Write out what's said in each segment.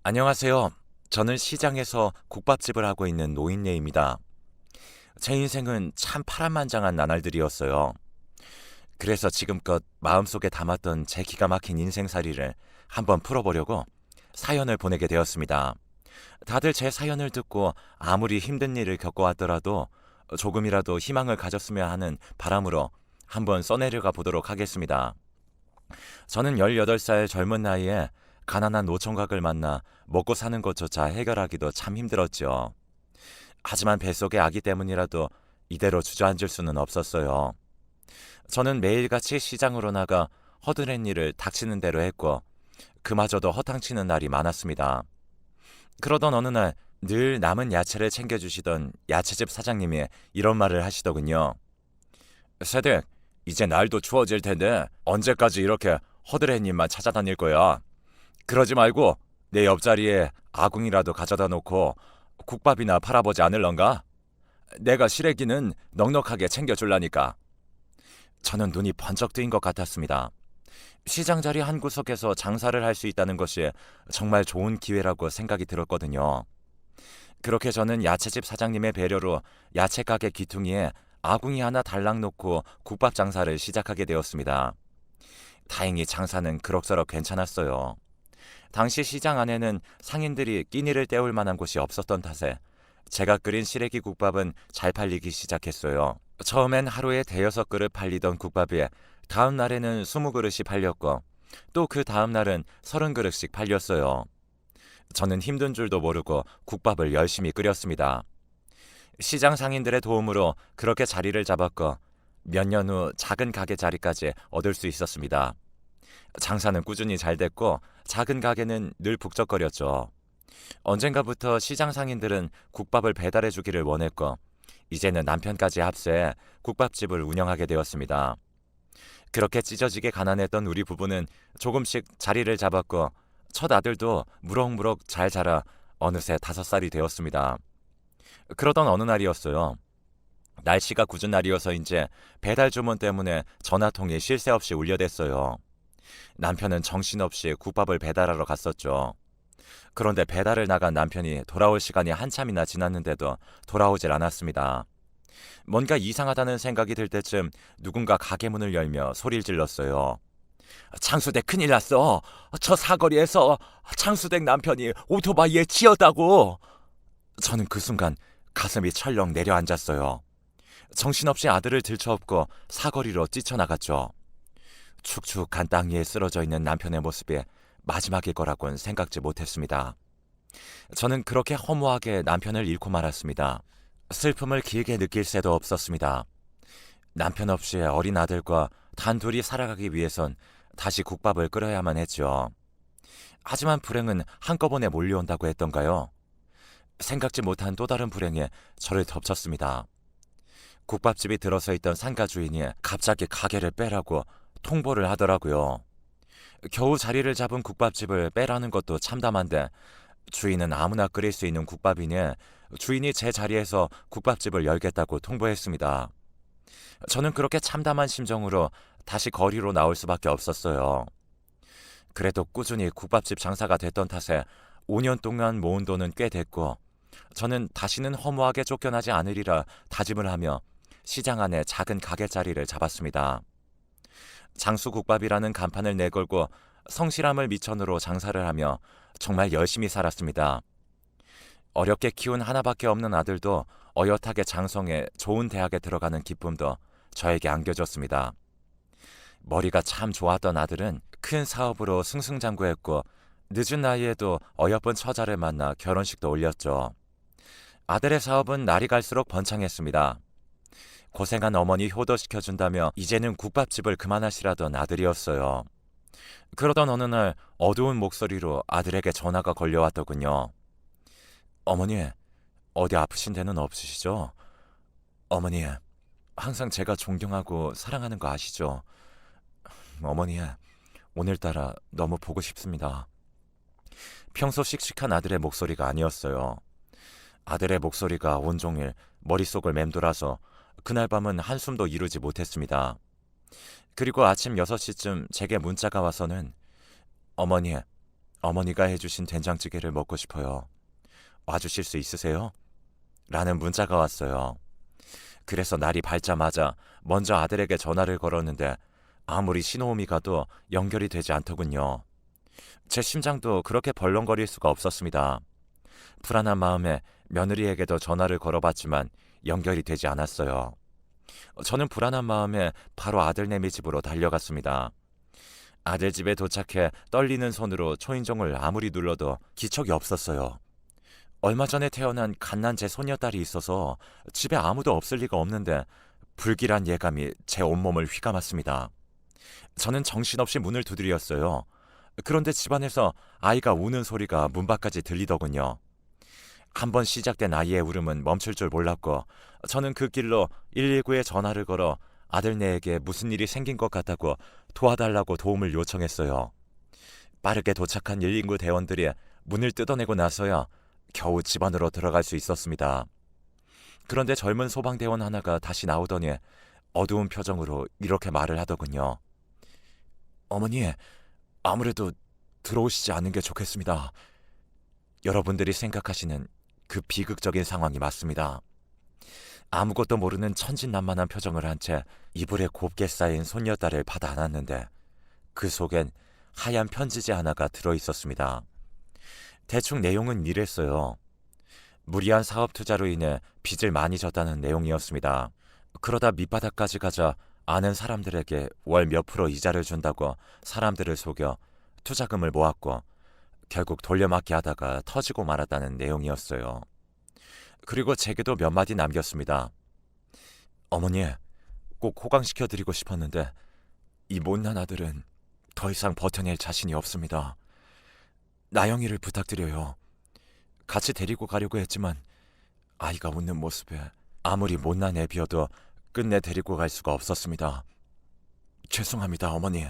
안녕하세요. 저는 시장에서 국밥집을 하고 있는 노인네입니다. 제 인생은 참 파란만장한 나날들이었어요. 그래서 지금껏 마음속에 담았던 제 기가 막힌 인생살이를 한번 풀어보려고 사연을 보내게 되었습니다. 다들 제 사연을 듣고 아무리 힘든 일을 겪어왔더라도 조금이라도 희망을 가졌으면 하는 바람으로 한번 써내려가 보도록 하겠습니다. 저는 18살 젊은 나이에 가난한 노총각을 만나 먹고 사는 것조차 해결하기도 참 힘들었죠. 하지만 뱃속의 아기 때문이라도 이대로 주저앉을 수는 없었어요. 저는 매일같이 시장으로 나가 허드렛 일을 닥치는 대로 했고 그마저도 허탕치는 날이 많았습니다. 그러던 어느 날 늘 남은 야채를 챙겨주시던 야채집 사장님이 이런 말을 하시더군요. 세댁, 이제 날도 추워질 텐데 언제까지 이렇게 허드렛 일만 찾아다닐 거야? 그러지 말고 내 옆자리에 아궁이라도 가져다 놓고 국밥이나 팔아보지 않을런가? 내가 시래기는 넉넉하게 챙겨줄라니까. 저는 눈이 번쩍 뜨인 것 같았습니다. 시장 자리 한 구석에서 장사를 할 수 있다는 것이 정말 좋은 기회라고 생각이 들었거든요. 그렇게 저는 야채집 사장님의 배려로 야채 가게 귀퉁이에 아궁이 하나 달랑 놓고 국밥 장사를 시작하게 되었습니다. 다행히 장사는 그럭저럭 괜찮았어요. 당시 시장 안에는 상인들이 끼니를 때울 만한 곳이 없었던 탓에 제가 끓인 시래기 국밥은 잘 팔리기 시작했어요. 처음엔 하루에 대여섯 그릇 팔리던 국밥이 다음 날에는 20그릇이 팔렸고 또 그 다음 날은 30그릇씩 팔렸어요. 저는 힘든 줄도 모르고 국밥을 열심히 끓였습니다. 시장 상인들의 도움으로 그렇게 자리를 잡았고 몇 년 후 작은 가게 자리까지 얻을 수 있었습니다. 장사는 꾸준히 잘 됐고 작은 가게는 늘 북적거렸죠. 언젠가부터 시장 상인들은 국밥을 배달해 주기를 원했고 이제는 남편까지 합세해 국밥집을 운영하게 되었습니다. 그렇게 찢어지게 가난했던 우리 부부는 조금씩 자리를 잡았고 첫 아들도 무럭무럭 잘 자라 어느새 5살이 되었습니다. 그러던 어느 날이었어요. 날씨가 궂은 날이어서인지 배달 주문 때문에 전화통이 쉴 새 없이 울려댔어요. 남편은 정신없이 국밥을 배달하러 갔었죠. 그런데 배달을 나간 남편이 돌아올 시간이 한참이나 지났는데도 돌아오질 않았습니다. 뭔가 이상하다는 생각이 들 때쯤 누군가 가게 문을 열며 소리를 질렀어요. 창수댁 큰일 났어. 저 사거리에서 창수댁 남편이 오토바이에 치였다고. 저는 그 순간 가슴이 철렁 내려앉았어요. 정신없이 아들을 들쳐업고 사거리로 뛰쳐나갔죠. 축축한 땅 위에 쓰러져 있는 남편의 모습이 마지막일 거라고는 생각지 못했습니다. 저는 그렇게 허무하게 남편을 잃고 말았습니다. 슬픔을 길게 느낄 새도 없었습니다. 남편 없이 어린 아들과 단둘이 살아가기 위해선 다시 국밥을 끓여야만 했죠. 하지만 불행은 한꺼번에 몰려온다고 했던가요? 생각지 못한 또 다른 불행이 저를 덮쳤습니다. 국밥집이 들어서 있던 상가 주인이 갑자기 가게를 빼라고 통보를 하더라고요. 겨우 자리를 잡은 국밥집을 빼라는 것도 참담한데 주인은 아무나 끓일 수 있는 국밥이니 주인이 제 자리에서 국밥집을 열겠다고 통보했습니다. 저는 그렇게 참담한 심정으로 다시 거리로 나올 수밖에 없었어요. 그래도 꾸준히 국밥집 장사가 됐던 탓에 5년 동안 모은 돈은 꽤 됐고 저는 다시는 허무하게 쫓겨나지 않으리라 다짐을 하며 시장 안에 작은 가게 자리를 잡았습니다. 장수국밥이라는 간판을 내걸고 성실함을 미천으로 장사를 하며 정말 열심히 살았습니다. 어렵게 키운 하나밖에 없는 아들도 어엿하게 장성해 좋은 대학에 들어가는 기쁨도 저에게 안겨줬습니다. 머리가 참 좋았던 아들은 큰 사업으로 승승장구했고 늦은 나이에도 어여쁜 처자를 만나 결혼식도 올렸죠. 아들의 사업은 날이 갈수록 번창했습니다. 고생한 어머니 효도시켜준다며 이제는 국밥집을 그만하시라던 아들이었어요. 그러던 어느 날 어두운 목소리로 아들에게 전화가 걸려왔더군요. 어머니, 어디 아프신 데는 없으시죠? 어머니, 항상 제가 존경하고 사랑하는 거 아시죠? 어머니, 오늘따라 너무 보고 싶습니다. 평소 씩씩한 아들의 목소리가 아니었어요. 아들의 목소리가 온종일 머릿속을 맴돌아서 그날 밤은 한숨도 이루지 못했습니다. 그리고 아침 6시쯤 제게 문자가 와서는 어머니, 어머니가 해주신 된장찌개를 먹고 싶어요. 와주실 수 있으세요? 라는 문자가 왔어요. 그래서 날이 밝자마자 먼저 아들에게 전화를 걸었는데 아무리 신호음이 가도 연결이 되지 않더군요. 제 심장도 그렇게 벌렁거릴 수가 없었습니다. 불안한 마음에 며느리에게도 전화를 걸어봤지만 연결이 되지 않았어요. 저는 불안한 마음에 바로 아들내미 집으로 달려갔습니다. 아들 집에 도착해 떨리는 손으로 초인종을 아무리 눌러도 기척이 없었어요. 얼마 전에 태어난 갓난 제 손녀딸이 있어서 집에 아무도 없을 리가 없는데 불길한 예감이 제 온몸을 휘감았습니다. 저는 정신없이 문을 두드렸어요. 그런데 집안에서 아이가 우는 소리가 문 밖까지 들리더군요. 한번 시작된 아이의 울음은 멈출 줄 몰랐고 저는 그 길로 119에 전화를 걸어 아들네에게 무슨 일이 생긴 것 같다고 도와달라고 도움을 요청했어요. 빠르게 도착한 119 대원들이 문을 뜯어내고 나서야 겨우 집 안으로 들어갈 수 있었습니다. 그런데 젊은 소방대원 하나가 다시 나오더니 어두운 표정으로 이렇게 말을 하더군요. 어머니, 아무래도 들어오시지 않는 게 좋겠습니다. 여러분들이 생각하시는 그 비극적인 상황이 맞습니다. 아무것도 모르는 천진난만한 표정을 한 채 이불에 곱게 쌓인 손녀딸을 받아 안았는데 그 속엔 하얀 편지지 하나가 들어있었습니다. 대충 내용은 이랬어요. 무리한 사업 투자로 인해 빚을 많이 졌다는 내용이었습니다. 그러다 밑바닥까지 가자 아는 사람들에게 월 몇 프로 이자를 준다고 사람들을 속여 투자금을 모았고 결국 돌려막기 하다가 터지고 말았다는 내용이었어요. 그리고 제게도 몇 마디 남겼습니다. 어머니, 꼭 호강시켜드리고 싶었는데 이 못난 아들은 더 이상 버텨낼 자신이 없습니다. 나영이를 부탁드려요. 같이 데리고 가려고 했지만 아이가 웃는 모습에 아무리 못난 애비여도 끝내 데리고 갈 수가 없었습니다. 죄송합니다, 어머니.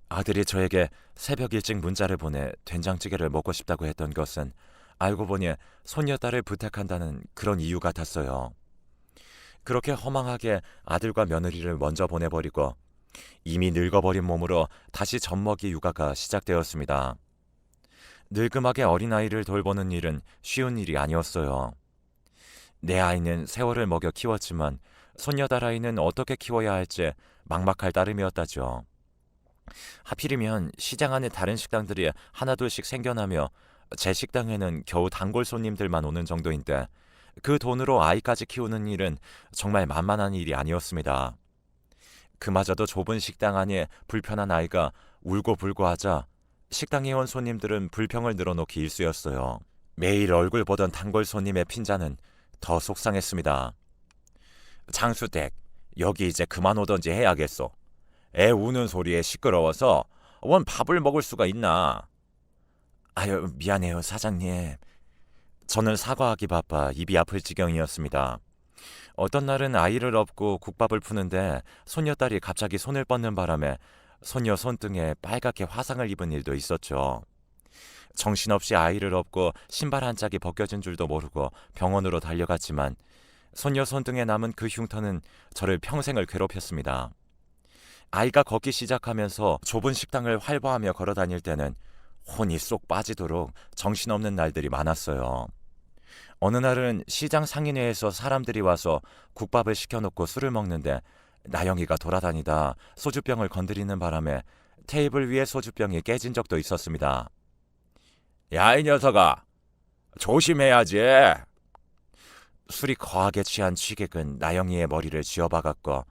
아들이 저에게 새벽 일찍 문자를 보내 된장찌개를 먹고 싶다고 했던 것은 알고 보니 손녀딸을 부탁한다는 그런 이유 같았어요. 그렇게 허망하게 아들과 며느리를 먼저 보내버리고 이미 늙어버린 몸으로 다시 젖먹이 육아가 시작되었습니다. 늙음하게 어린아이를 돌보는 일은 쉬운 일이 아니었어요. 내 아이는 세월을 먹여 키웠지만 손녀딸 아이는 어떻게 키워야 할지 막막할 따름이었다죠. 하필이면 시장 안에 다른 식당들이 하나둘씩 생겨나며 제 식당에는 겨우 단골 손님들만 오는 정도인데 그 돈으로 아이까지 키우는 일은 정말 만만한 일이 아니었습니다. 그마저도 좁은 식당 안에 불편한 아이가 울고불고 하자 식당에 온 손님들은 불평을 늘어놓기 일쑤였어요. 매일 얼굴 보던 단골 손님의 핀잔은 더 속상했습니다. 장수댁, 여기 이제 그만 오던지 해야겠소. 애 우는 소리에 시끄러워서 원 밥을 먹을 수가 있나. 아유, 미안해요, 사장님. 저는 사과하기 바빠 입이 아플 지경이었습니다. 어떤 날은 아이를 업고 국밥을 푸는데 손녀딸이 갑자기 손을 뻗는 바람에 손녀 손등에 빨갛게 화상을 입은 일도 있었죠. 정신없이 아이를 업고 신발 한 짝이 벗겨진 줄도 모르고 병원으로 달려갔지만 손녀 손등에 남은 그 흉터는 저를 평생을 괴롭혔습니다. 아이가 걷기 시작하면서 좁은 식당을 활보하며 걸어다닐 때는 혼이 쏙 빠지도록 정신없는 날들이 많았어요. 어느 날은 시장 상인회에서 사람들이 와서 국밥을 시켜놓고 술을 먹는데 나영이가 돌아다니다 소주병을 건드리는 바람에 테이블 위에 소주병이 깨진 적도 있었습니다. 야, 이 녀석아, 조심해야지. 술이 거하게 취한 취객은 나영이의 머리를 쥐어박았고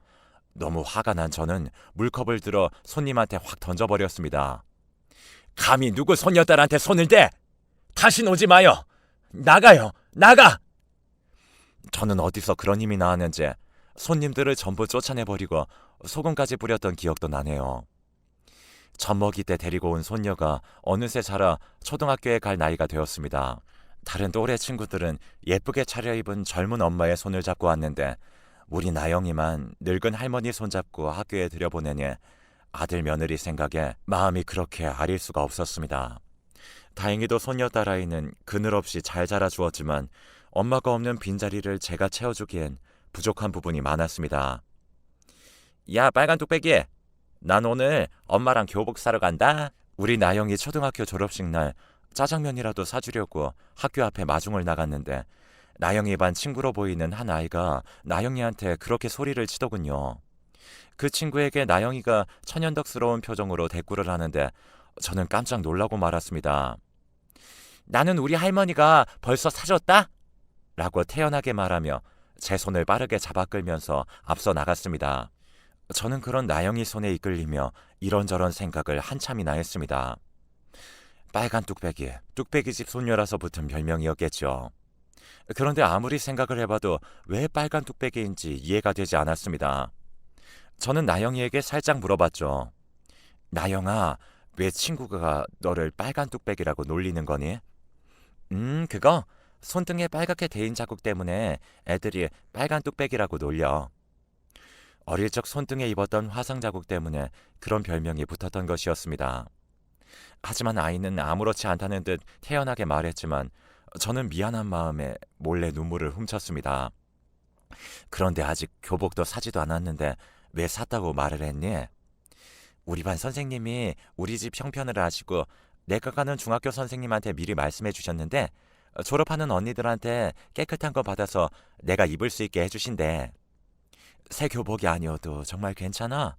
너무 화가 난 저는 물컵을 들어 손님한테 확 던져버렸습니다. 감히 누구 손녀딸한테 손을 대! 다신 오지 마요! 나가요! 나가! 저는 어디서 그런 힘이 나왔는지 손님들을 전부 쫓아내버리고 소금까지 뿌렸던 기억도 나네요. 젖먹이 때 데리고 온 손녀가 어느새 자라 초등학교에 갈 나이가 되었습니다. 다른 또래 친구들은 예쁘게 차려입은 젊은 엄마의 손을 잡고 왔는데 우리 나영이만 늙은 할머니 손잡고 학교에 들여보내니 아들 며느리 생각에 마음이 그렇게 아릴 수가 없었습니다. 다행히도 손녀딸 아이는 그늘없이 잘 자라주었지만 엄마가 없는 빈자리를 제가 채워주기엔 부족한 부분이 많았습니다. 야, 빨간 뚝배기! 난 오늘 엄마랑 교복 사러 간다. 우리 나영이 초등학교 졸업식 날 짜장면이라도 사주려고 학교 앞에 마중을 나갔는데 나영이 반 친구로 보이는 한 아이가 나영이한테 그렇게 소리를 치더군요. 그 친구에게 나영이가 천연덕스러운 표정으로 대꾸를 하는데 저는 깜짝 놀라고 말았습니다. 나는 우리 할머니가 벌써 사줬다? 라고 태연하게 말하며 제 손을 빠르게 잡아 끌면서 앞서 나갔습니다. 저는 그런 나영이 손에 이끌리며 이런저런 생각을 한참이나 했습니다. 빨간 뚝배기, 뚝배기집 소녀라서 붙은 별명이었겠죠. 그런데 아무리 생각을 해봐도 왜 빨간 뚝배기인지 이해가 되지 않았습니다. 저는 나영이에게 살짝 물어봤죠. 나영아, 왜 친구가 너를 빨간 뚝배기라고 놀리는 거니? 그거 손등에 빨갛게 데인 자국 때문에 애들이 빨간 뚝배기라고 놀려. 어릴 적 손등에 입었던 화상 자국 때문에 그런 별명이 붙었던 것이었습니다. 하지만 아이는 아무렇지 않다는 듯 태연하게 말했지만 저는 미안한 마음에 몰래 눈물을 훔쳤습니다. 그런데 아직 교복도 사지도 않았는데 왜 샀다고 말을 했니? 우리 반 선생님이 우리 집 형편을 아시고 내가 가는 중학교 선생님한테 미리 말씀해 주셨는데 졸업하는 언니들한테 깨끗한 거 받아서 내가 입을 수 있게 해주신대. 새 교복이 아니어도 정말 괜찮아?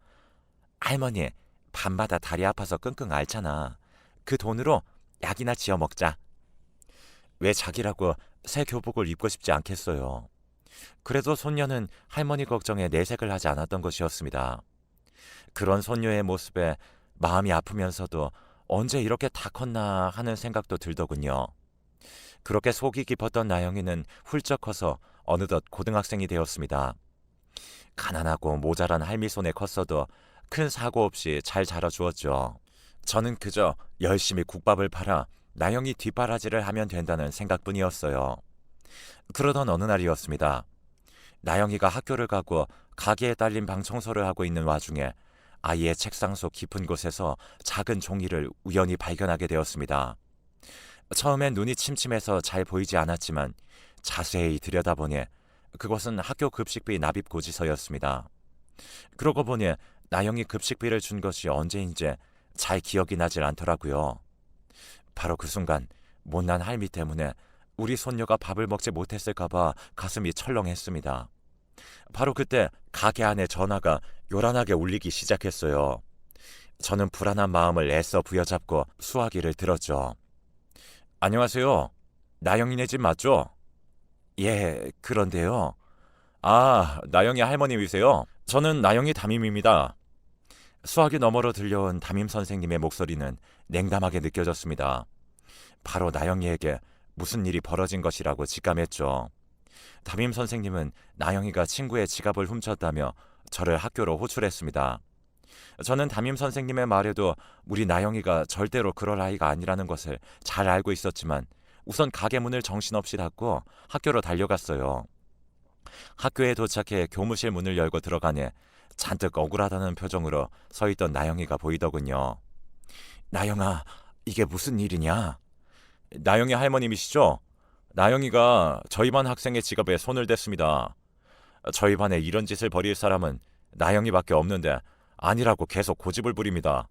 할머니, 밤마다 다리 아파서 끙끙 앓잖아. 그 돈으로 약이나 지어 먹자. 왜 자기라고 새 교복을 입고 싶지 않겠어요. 그래도 손녀는 할머니 걱정에 내색을 하지 않았던 것이었습니다. 그런 손녀의 모습에 마음이 아프면서도 언제 이렇게 다 컸나 하는 생각도 들더군요. 그렇게 속이 깊었던 나영이는 훌쩍 커서 어느덧 고등학생이 되었습니다. 가난하고 모자란 할미 손에 컸어도 큰 사고 없이 잘 자라주었죠. 저는 그저 열심히 국밥을 팔아 나영이 뒷바라지를 하면 된다는 생각뿐이었어요. 그러던 어느 날이었습니다. 나영이가 학교를 가고 가게에 딸린 방 청소를 하고 있는 와중에 아이의 책상 속 깊은 곳에서 작은 종이를 우연히 발견하게 되었습니다. 처음엔 눈이 침침해서 잘 보이지 않았지만 자세히 들여다보니 그것은 학교 급식비 납입 고지서였습니다. 그러고 보니 나영이 급식비를 준 것이 언제인지 잘 기억이 나질 않더라고요. 바로 그 순간 못난 할미 때문에 우리 손녀가 밥을 먹지 못했을까봐 가슴이 철렁했습니다. 바로 그때 가게 안에 전화가 요란하게 울리기 시작했어요. 저는 불안한 마음을 애써 부여잡고 수화기를 들었죠. 안녕하세요. 나영이네 집 맞죠? 예, 그런데요. 아, 나영이 할머님이세요? 저는 나영이 담임입니다. 수화기 너머로 들려온 담임 선생님의 목소리는 냉담하게 느껴졌습니다. 바로 나영이에게 무슨 일이 벌어진 것이라고 직감했죠. 담임 선생님은 나영이가 친구의 지갑을 훔쳤다며 저를 학교로 호출했습니다. 저는 담임 선생님의 말에도 우리 나영이가 절대로 그럴 아이가 아니라는 것을 잘 알고 있었지만 우선 가게 문을 정신없이 닫고 학교로 달려갔어요. 학교에 도착해 교무실 문을 열고 들어가니 잔뜩 억울하다는 표정으로 서 있던 나영이가 보이더군요. 나영아, 이게 무슨 일이냐? 나영이 할머님이시죠? 나영이가 저희 반 학생의 지갑에 손을 댔습니다. 저희 반에 이런 짓을 벌일 사람은 나영이밖에 없는데 아니라고 계속 고집을 부립니다.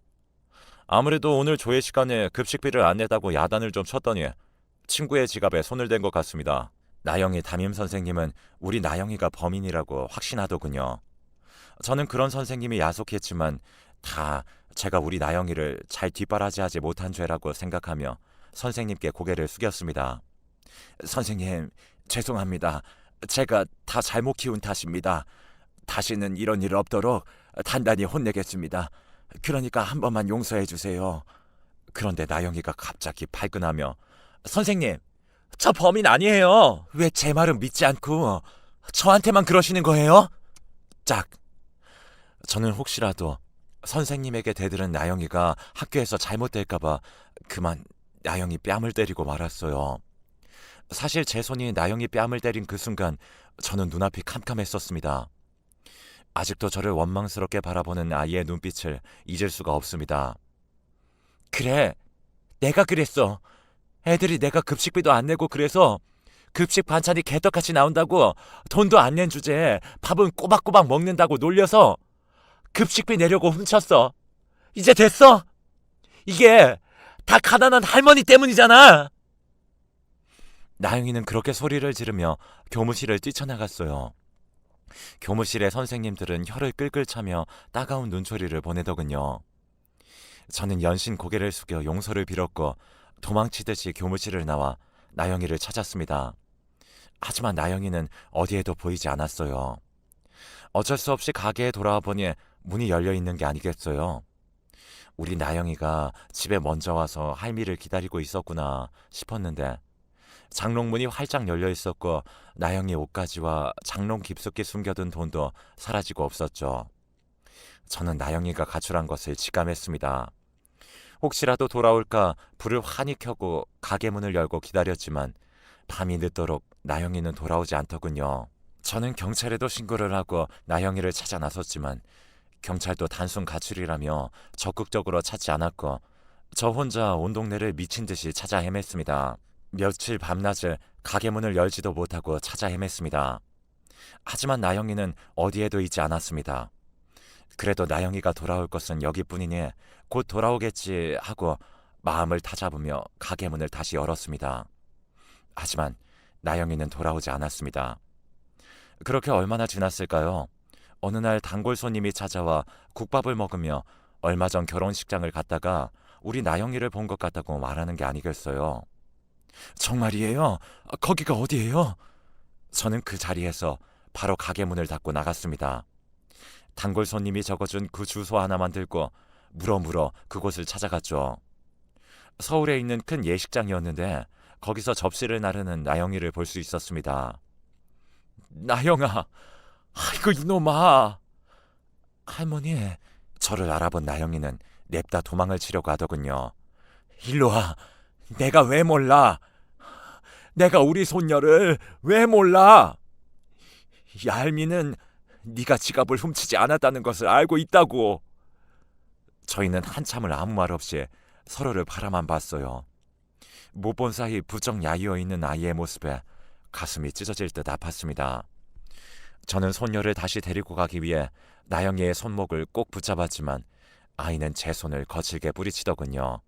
아무래도 오늘 조회 시간에 급식비를 안 내다고 야단을 좀 쳤더니 친구의 지갑에 손을 댄 것 같습니다. 나영이 담임 선생님은 우리 나영이가 범인이라고 확신하더군요. 저는 그런 선생님이 야속했지만 다 제가 우리 나영이를 잘 뒷바라지하지 못한 죄라고 생각하며 선생님께 고개를 숙였습니다. 선생님, 죄송합니다. 제가 다 잘못 키운 탓입니다. 다시는 이런 일 없도록 단단히 혼내겠습니다. 그러니까 한 번만 용서해 주세요. 그런데 나영이가 갑자기 발끈하며 선생님, 저 범인 아니에요. 왜 제 말은 믿지 않고 저한테만 그러시는 거예요? 짝. 저는 혹시라도 선생님에게 대들은 나영이가 학교에서 잘못될까봐 그만 나영이 뺨을 때리고 말았어요. 사실 제 손이 나영이 뺨을 때린 그 순간 저는 눈앞이 캄캄했었습니다. 아직도 저를 원망스럽게 바라보는 아이의 눈빛을 잊을 수가 없습니다. 그래, 내가 그랬어. 애들이 내가 급식비도 안 내고 그래서 급식 반찬이 개떡같이 나온다고 돈도 안 낸 주제에 밥은 꼬박꼬박 먹는다고 놀려서 급식비 내려고 훔쳤어. 이제 됐어? 이게 다 가난한 할머니 때문이잖아. 나영이는 그렇게 소리를 지르며 교무실을 뛰쳐나갔어요. 교무실의 선생님들은 혀를 끌끌 차며 따가운 눈초리를 보내더군요. 저는 연신 고개를 숙여 용서를 빌었고 도망치듯이 교무실을 나와 나영이를 찾았습니다. 하지만 나영이는 어디에도 보이지 않았어요. 어쩔 수 없이 가게에 돌아와 보니 문이 열려 있는 게 아니겠어요. 우리 나영이가 집에 먼저 와서 할미를 기다리고 있었구나 싶었는데 장롱문이 활짝 열려 있었고 나영이 옷가지와 장롱 깊숙이 숨겨둔 돈도 사라지고 없었죠. 저는 나영이가 가출한 것을 직감했습니다. 혹시라도 돌아올까 불을 환히 켜고 가게 문을 열고 기다렸지만 밤이 늦도록 나영이는 돌아오지 않더군요. 저는 경찰에도 신고를 하고 나영이를 찾아 나섰지만 경찰도 단순 가출이라며 적극적으로 찾지 않았고 저 혼자 온 동네를 미친 듯이 찾아 헤맸습니다. 며칠 밤낮을 가게 문을 열지도 못하고 찾아 헤맸습니다. 하지만 나영이는 어디에도 있지 않았습니다. 그래도 나영이가 돌아올 것은 여기뿐이니 곧 돌아오겠지 하고 마음을 다잡으며 가게 문을 다시 열었습니다. 하지만 나영이는 돌아오지 않았습니다. 그렇게 얼마나 지났을까요? 어느 날 단골 손님이 찾아와 국밥을 먹으며 얼마 전 결혼식장을 갔다가 우리 나영이를 본 것 같다고 말하는 게 아니겠어요. 정말이에요? 거기가 어디예요? 저는 그 자리에서 바로 가게 문을 닫고 나갔습니다. 단골 손님이 적어준 그 주소 하나만 들고 물어물어 그곳을 찾아갔죠. 서울에 있는 큰 예식장이었는데 거기서 접시를 나르는 나영이를 볼 수 있었습니다. 나영아, 아이고 이놈아. 할머니, 저를 알아본 나영이는 냅다 도망을 치려고 하더군요. 일로 와. 내가 왜 몰라? 내가 우리 손녀를 왜 몰라? 얄미는 네가 지갑을 훔치지 않았다는 것을 알고 있다고. 저희는 한참을 아무 말 없이 서로를 바라만 봤어요. 못 본 사이 부쩍 야위어 있는 아이의 모습에 가슴이 찢어질 듯 아팠습니다. 저는 손녀를 다시 데리고 가기 위해 나영이의 손목을 꼭 붙잡았지만 아이는 제 손을 거칠게 뿌리치더군요.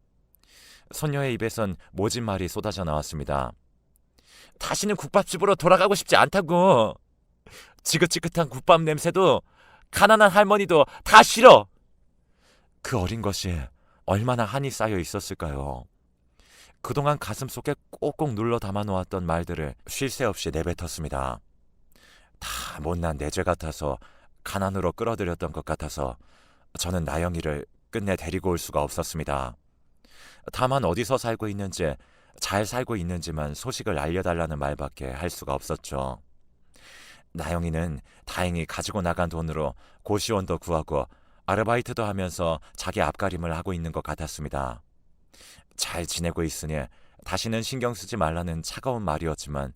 손녀의 입에선 모진 말이 쏟아져 나왔습니다. 다시는 국밥집으로 돌아가고 싶지 않다고. 지긋지긋한 국밥 냄새도 가난한 할머니도 다 싫어. 그 어린 것이 얼마나 한이 쌓여 있었을까요? 그동안 가슴속에 꼭꼭 눌러 담아놓았던 말들을 쉴 새 없이 내뱉었습니다. 다 못난 내 죄 같아서 가난으로 끌어들였던 것 같아서 저는 나영이를 끝내 데리고 올 수가 없었습니다. 다만 어디서 살고 있는지 잘 살고 있는지만 소식을 알려달라는 말밖에 할 수가 없었죠. 나영이는 다행히 가지고 나간 돈으로 고시원도 구하고 아르바이트도 하면서 자기 앞가림을 하고 있는 것 같았습니다. 잘 지내고 있으니 다시는 신경 쓰지 말라는 차가운 말이었지만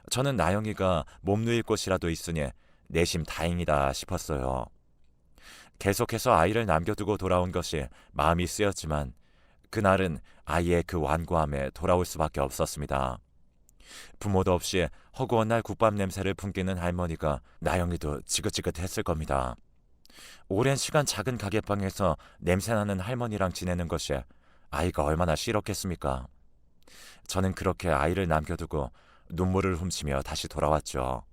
저는 나영이가 몸 누일 곳이라도 있으니 내심 다행이다 싶었어요. 계속해서 아이를 남겨두고 돌아온 것이 마음이 쓰였지만 그날은 아이의 그 완고함에 돌아올 수밖에 없었습니다. 부모도 없이 허구한 날 국밥 냄새를 풍기는 할머니가 나영이도 지긋지긋했을 겁니다. 오랜 시간 작은 가게방에서 냄새나는 할머니랑 지내는 것이 아이가 얼마나 싫었겠습니까? 저는 그렇게 아이를 남겨두고 눈물을 훔치며 다시 돌아왔죠.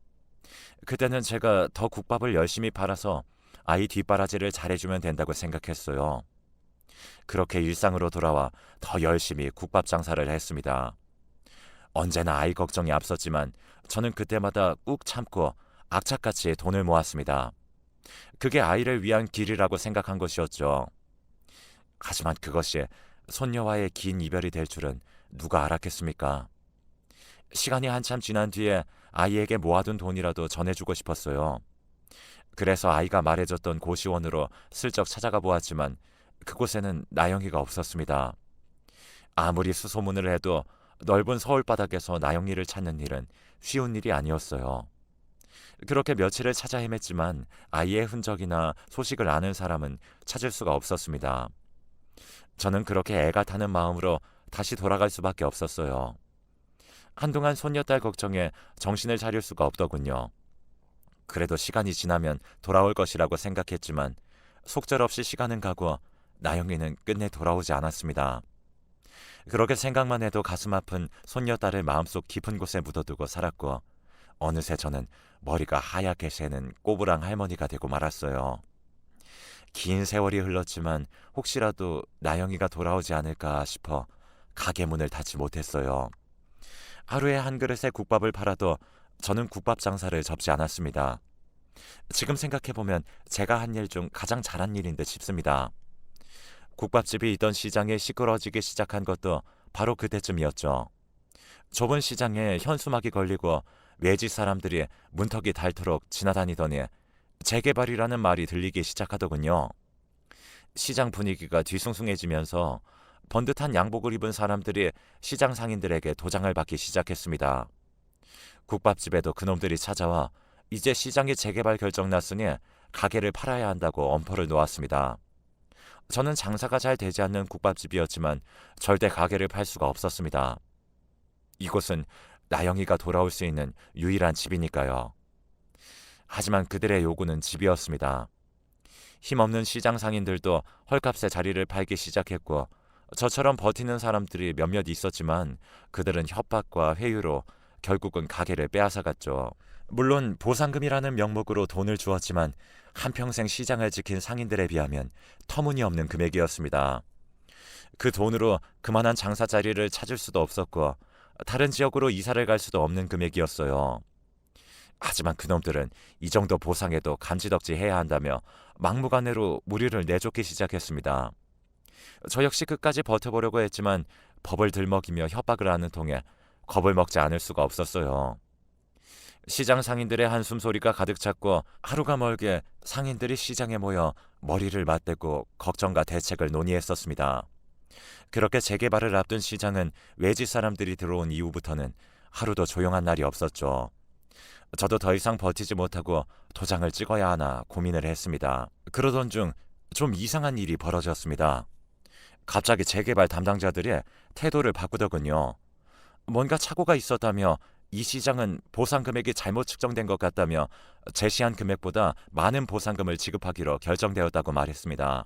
그때는 제가 더 국밥을 열심히 팔아서 아이 뒷바라지를 잘해주면 된다고 생각했어요. 그렇게 일상으로 돌아와 더 열심히 국밥 장사를 했습니다. 언제나 아이 걱정이 앞섰지만 저는 그때마다 꾹 참고 악착같이 돈을 모았습니다. 그게 아이를 위한 길이라고 생각한 것이었죠. 하지만 그것이 손녀와의 긴 이별이 될 줄은 누가 알았겠습니까? 시간이 한참 지난 뒤에 아이에게 모아둔 돈이라도 전해주고 싶었어요. 그래서 아이가 말해줬던 고시원으로 슬쩍 찾아가 보았지만 그곳에는 나영이가 없었습니다. 아무리 수소문을 해도 넓은 서울 바닥에서 나영이를 찾는 일은 쉬운 일이 아니었어요. 그렇게 며칠을 찾아 헤맸지만 아이의 흔적이나 소식을 아는 사람은 찾을 수가 없었습니다. 저는 그렇게 애가 타는 마음으로 다시 돌아갈 수밖에 없었어요. 한동안 손녀딸 걱정에 정신을 차릴 수가 없더군요. 그래도 시간이 지나면 돌아올 것이라고 생각했지만 속절없이 시간은 가고 나영이는 끝내 돌아오지 않았습니다. 그렇게 생각만 해도 가슴 아픈 손녀딸을 마음속 깊은 곳에 묻어두고 살았고 어느새 저는 머리가 하얗게 새는 꼬부랑 할머니가 되고 말았어요. 긴 세월이 흘렀지만 혹시라도 나영이가 돌아오지 않을까 싶어 가게 문을 닫지 못했어요. 하루에 한 그릇의 국밥을 팔아도 저는 국밥 장사를 접지 않았습니다. 지금 생각해보면 제가 한 일 중 가장 잘한 일인 듯 싶습니다. 국밥집이 있던 시장에 시끄러지기 시작한 것도 바로 그때쯤이었죠. 좁은 시장에 현수막이 걸리고 외지 사람들이 문턱이 닳도록 지나다니더니 재개발이라는 말이 들리기 시작하더군요. 시장 분위기가 뒤숭숭해지면서 번듯한 양복을 입은 사람들이 시장 상인들에게 도장을 받기 시작했습니다. 국밥집에도 그놈들이 찾아와 이제 시장이 재개발 결정났으니 가게를 팔아야 한다고 엄포를 놓았습니다. 저는 장사가 잘 되지 않는 국밥집이었지만 절대 가게를 팔 수가 없었습니다. 이곳은 나영이가 돌아올 수 있는 유일한 집이니까요. 하지만 그들의 요구는 집이었습니다. 힘없는 시장 상인들도 헐값에 자리를 팔기 시작했고 저처럼 버티는 사람들이 몇몇 있었지만 그들은 협박과 회유로 결국은 가게를 빼앗아갔죠. 물론 보상금이라는 명목으로 돈을 주었지만 한평생 시장을 지킨 상인들에 비하면 터무니없는 금액이었습니다. 그 돈으로 그만한 장사 자리를 찾을 수도 없었고 다른 지역으로 이사를 갈 수도 없는 금액이었어요. 하지만 그놈들은 이 정도 보상에도 간지덕지 해야 한다며 막무가내로 무리를 내쫓기 시작했습니다. 저 역시 끝까지 버텨보려고 했지만 법을 들먹이며 협박을 하는 통에 겁을 먹지 않을 수가 없었어요. 시장 상인들의 한숨 소리가 가득 찼고 하루가 멀게 상인들이 시장에 모여 머리를 맞대고 걱정과 대책을 논의했었습니다. 그렇게 재개발을 앞둔 시장은 외지 사람들이 들어온 이후부터는 하루도 조용한 날이 없었죠. 저도 더 이상 버티지 못하고 도장을 찍어야 하나 고민을 했습니다. 그러던 중 좀 이상한 일이 벌어졌습니다. 갑자기 재개발 담당자들이 태도를 바꾸더군요. 뭔가 착오가 있었다며 이 시장은 보상 금액이 잘못 측정된 것 같다며 제시한 금액보다 많은 보상금을 지급하기로 결정되었다고 말했습니다.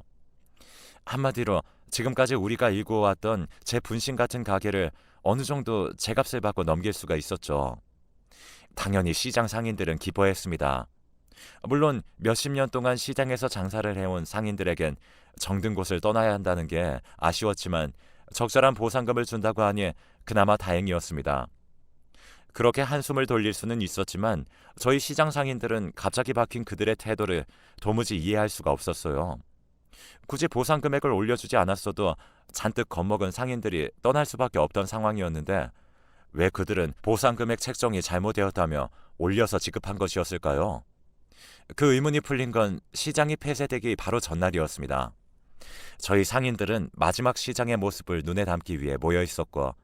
한마디로 지금까지 우리가 일구어왔던 제 분신 같은 가게를 어느 정도 제값을 받고 넘길 수가 있었죠. 당연히 시장 상인들은 기뻐했습니다. 물론 몇십 년 동안 시장에서 장사를 해온 상인들에겐 정든 곳을 떠나야 한다는 게 아쉬웠지만 적절한 보상금을 준다고 하니 그나마 다행이었습니다. 그렇게 한숨을 돌릴 수는 있었지만 저희 시장 상인들은 갑자기 바뀐 그들의 태도를 도무지 이해할 수가 없었어요. 굳이 보상 금액을 올려주지 않았어도 잔뜩 겁먹은 상인들이 떠날 수밖에 없던 상황이었는데 왜 그들은 보상 금액 책정이 잘못되었다며 올려서 지급한 것이었을까요? 그 의문이 풀린 건 시장이 폐쇄되기 바로 전날이었습니다. 저희 상인들은 마지막 시장의 모습을 눈에 담기 위해 모여 있었고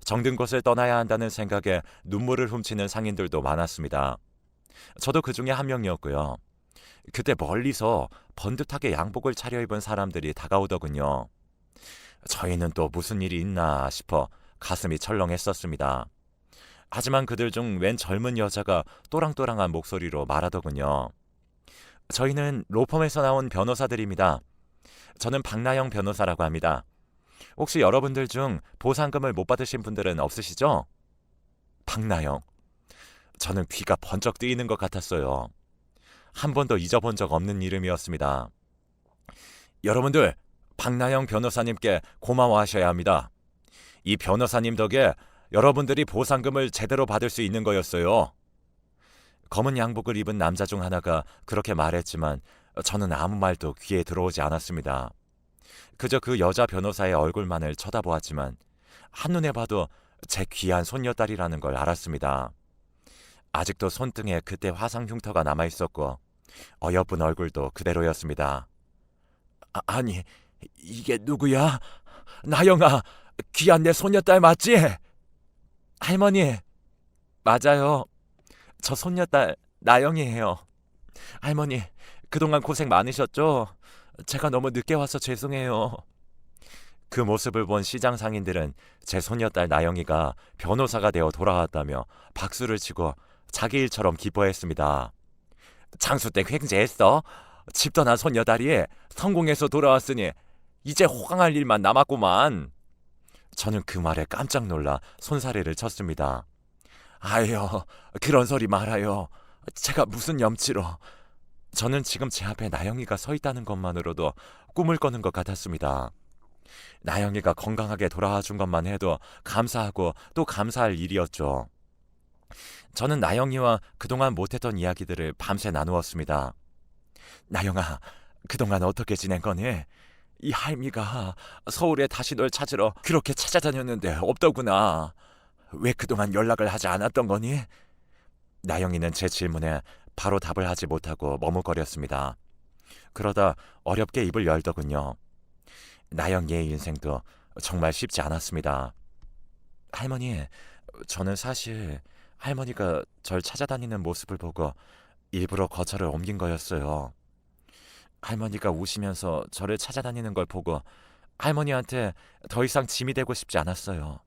정든 곳을 떠나야 한다는 생각에 눈물을 훔치는 상인들도 많았습니다. 저도 그 중에 한 명이었고요. 그때 멀리서 번듯하게 양복을 차려입은 사람들이 다가오더군요. 저희는 또 무슨 일이 있나 싶어 가슴이 철렁했었습니다. 하지만 그들 중 웬 젊은 여자가 또랑또랑한 목소리로 말하더군요. 저희는 로펌에서 나온 변호사들입니다. 저는 박나영 변호사라고 합니다. 혹시 여러분들 중 보상금을 못 받으신 분들은 없으시죠? 박나영. 저는 귀가 번쩍 뜨이는 것 같았어요. 한 번도 잊어본 적 없는 이름이었습니다. 여러분들, 박나영 변호사님께 고마워하셔야 합니다. 이 변호사님 덕에 여러분들이 보상금을 제대로 받을 수 있는 거였어요. 검은 양복을 입은 남자 중 하나가 그렇게 말했지만 저는 아무 말도 귀에 들어오지 않았습니다. 그저 그 여자 변호사의 얼굴만을 쳐다보았지만 한눈에 봐도 제 귀한 손녀딸이라는 걸 알았습니다. 아직도 손등에 그때 화상 흉터가 남아있었고 어여쁜 얼굴도 그대로였습니다. 아니, 이게 누구야? 나영아, 귀한 내 손녀딸 맞지? 할머니, 맞아요. 저 손녀딸 나영이에요. 할머니, 그동안 고생 많으셨죠? 제가 너무 늦게 와서 죄송해요. 그 모습을 본 시장 상인들은 제 손녀딸 나영이가 변호사가 되어 돌아왔다며 박수를 치고 자기 일처럼 기뻐했습니다. 장수 때 횡재했어. 집 떠난 손녀딸이 성공해서 돌아왔으니 이제 호강할 일만 남았구만. 저는 그 말에 깜짝 놀라 손사래를 쳤습니다. 아유, 그런 소리 말아요. 제가 무슨 염치로. 저는 지금 제 앞에 나영이가 서 있다는 것만으로도 꿈을 꿔는 것 같았습니다. 나영이가 건강하게 돌아와 준 것만 해도 감사하고 또 감사할 일이었죠. 저는 나영이와 그동안 못했던 이야기들을 밤새 나누었습니다. 나영아, 그동안 어떻게 지낸 거니? 이 할미가 서울에 다시 널 찾으러 그렇게 찾아다녔는데 없더구나. 왜 그동안 연락을 하지 않았던 거니? 나영이는 제 질문에 바로 답을 하지 못하고 머뭇거렸습니다. 그러다 어렵게 입을 열더군요. 나영이의 인생도 정말 쉽지 않았습니다. 할머니, 저는 사실 할머니가 절 찾아다니는 모습을 보고 일부러 거처를 옮긴 거였어요. 할머니가 우시면서 저를 찾아다니는 걸 보고 할머니한테 더 이상 짐이 되고 싶지 않았어요.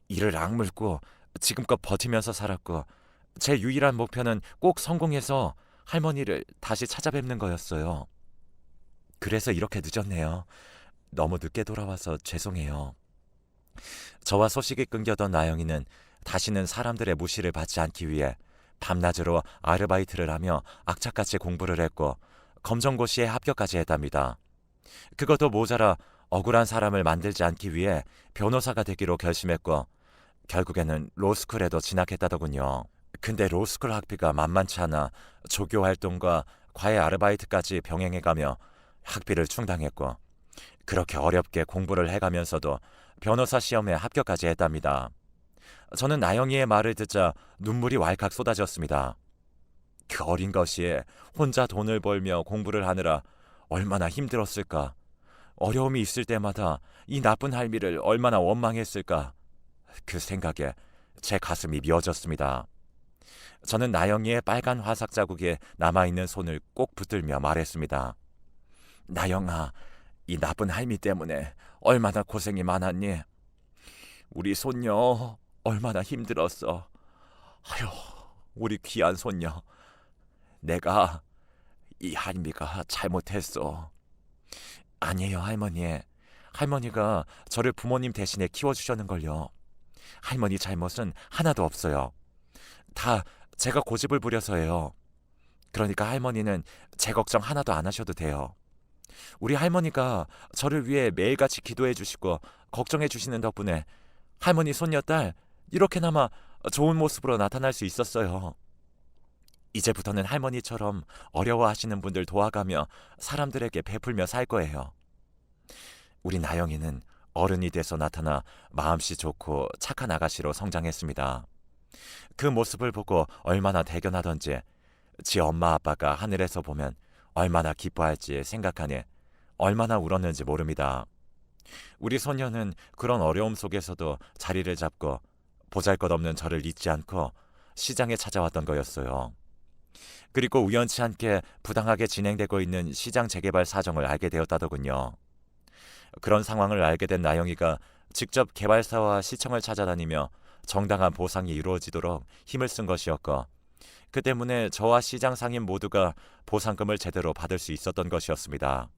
이를 악물고 지금껏 버티면서 살았고 제 유일한 목표는 꼭 성공해서 할머니를 다시 찾아뵙는 거였어요. 그래서 이렇게 늦었네요. 너무 늦게 돌아와서 죄송해요. 저와 소식이 끊겨던 나영이는 다시는 사람들의 무시를 받지 않기 위해 밤낮으로 아르바이트를 하며 악착같이 공부를 했고 검정고시에 합격까지 했답니다. 그것도 모자라 억울한 사람을 만들지 않기 위해 변호사가 되기로 결심했고 결국에는 로스쿨에도 진학했다더군요. 근데 로스쿨 학비가 만만치 않아 조교 활동과 과외 아르바이트까지 병행해가며 학비를 충당했고 그렇게 어렵게 공부를 해가면서도 변호사 시험에 합격까지 했답니다. 저는 나영이의 말을 듣자 눈물이 왈칵 쏟아졌습니다. 그 어린 것이 혼자 돈을 벌며 공부를 하느라 얼마나 힘들었을까. 어려움이 있을 때마다 이 나쁜 할미를 얼마나 원망했을까. 그 생각에 제 가슴이 미어졌습니다. 저는 나영이의 빨간 화삭 자국에 남아있는 손을 꼭 붙들며 말했습니다. 나영아, 이 나쁜 할미 때문에 얼마나 고생이 많았니? 우리 손녀 얼마나 힘들었어. 아휴, 우리 귀한 손녀. 내가 이 할미가 잘못했어. 아니에요, 할머니. 할머니가 저를 부모님 대신에 키워주셨는걸요. 할머니 잘못은 하나도 없어요. 다 제가 고집을 부려서예요. 그러니까 할머니는 제 걱정 하나도 안 하셔도 돼요. 우리 할머니가 저를 위해 매일같이 기도해 주시고 걱정해 주시는 덕분에 할머니 손녀딸 이렇게나마 좋은 모습으로 나타날 수 있었어요. 이제부터는 할머니처럼 어려워하시는 분들 도와가며 사람들에게 베풀며 살 거예요. 우리 나영이는 어른이 돼서 나타나 마음씨 좋고 착한 아가씨로 성장했습니다. 그 모습을 보고 얼마나 대견하던지 지 엄마 아빠가 하늘에서 보면 얼마나 기뻐할지 생각하니 얼마나 울었는지 모릅니다. 우리 소녀는 그런 어려움 속에서도 자리를 잡고 보잘것없는 저를 잊지 않고 시장에 찾아왔던 거였어요. 그리고 우연치 않게 부당하게 진행되고 있는 시장 재개발 사정을 알게 되었다더군요. 그런 상황을 알게 된 나영이가 직접 개발사와 시청을 찾아다니며 정당한 보상이 이루어지도록 힘을 쓴 것이었고 그 때문에 저와 시장 상인 모두가 보상금을 제대로 받을 수 있었던 것이었습니다.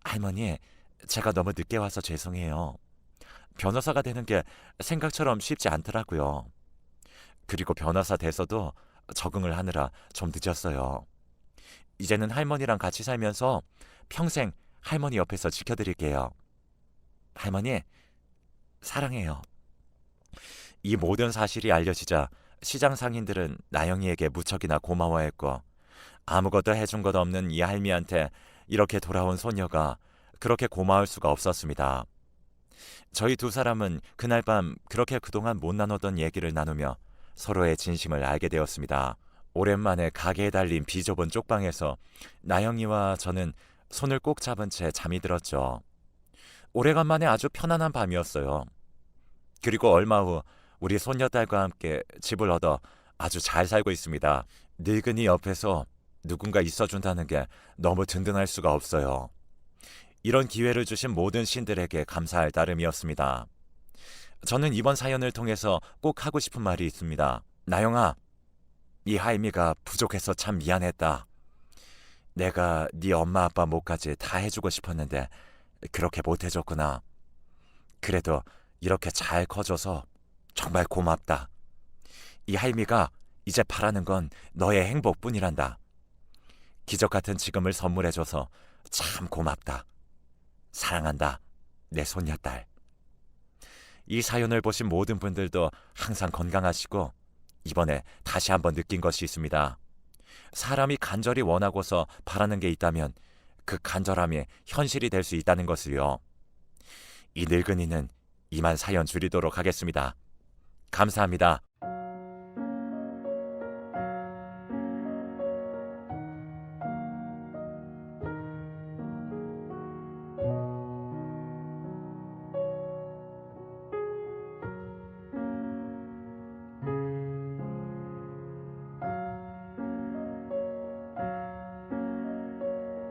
할머니, 제가 너무 늦게 와서 죄송해요. 변호사가 되는 게 생각처럼 쉽지 않더라고요. 그리고 변호사 돼서도 적응을 하느라 좀 늦었어요. 이제는 할머니랑 같이 살면서 평생 할머니 옆에서 지켜드릴게요. 할머니, 사랑해요. 이 모든 사실이 알려지자 시장 상인들은 나영이에게 무척이나 고마워했고 아무것도 해준 것 없는 이 할미한테 이렇게 돌아온 소녀가 그렇게 고마울 수가 없었습니다. 저희 두 사람은 그날 밤 그렇게 그동안 못 나눴던 얘기를 나누며 서로의 진심을 알게 되었습니다. 오랜만에 가게에 달린 비좁은 쪽방에서 나영이와 저는 손을 꼭 잡은 채 잠이 들었죠. 오래간만에 아주 편안한 밤이었어요. 그리고 얼마 후 우리 손녀딸과 함께 집을 얻어 아주 잘 살고 있습니다. 늙은이 옆에서 누군가 있어준다는 게 너무 든든할 수가 없어요. 이런 기회를 주신 모든 신들에게 감사할 따름이었습니다. 저는 이번 사연을 통해서 꼭 하고 싶은 말이 있습니다. 나영아, 이 할미가 부족해서 참 미안했다. 내가 네 엄마 아빠 몫까지 다 해주고 싶었는데 그렇게 못해줬구나. 그래도 이렇게 잘 커줘서 정말 고맙다. 이 할미가 이제 바라는 건 너의 행복뿐이란다. 기적 같은 지금을 선물해줘서 참 고맙다. 사랑한다, 내 손녀딸. 이 사연을 보신 모든 분들도 항상 건강하시고 이번에 다시 한번 느낀 것이 있습니다. 사람이 간절히 원하고서 바라는 게 있다면 그 간절함이 현실이 될 수 있다는 것을요. 이 늙은이는 이만 사연 줄이도록 하겠습니다. 감사합니다.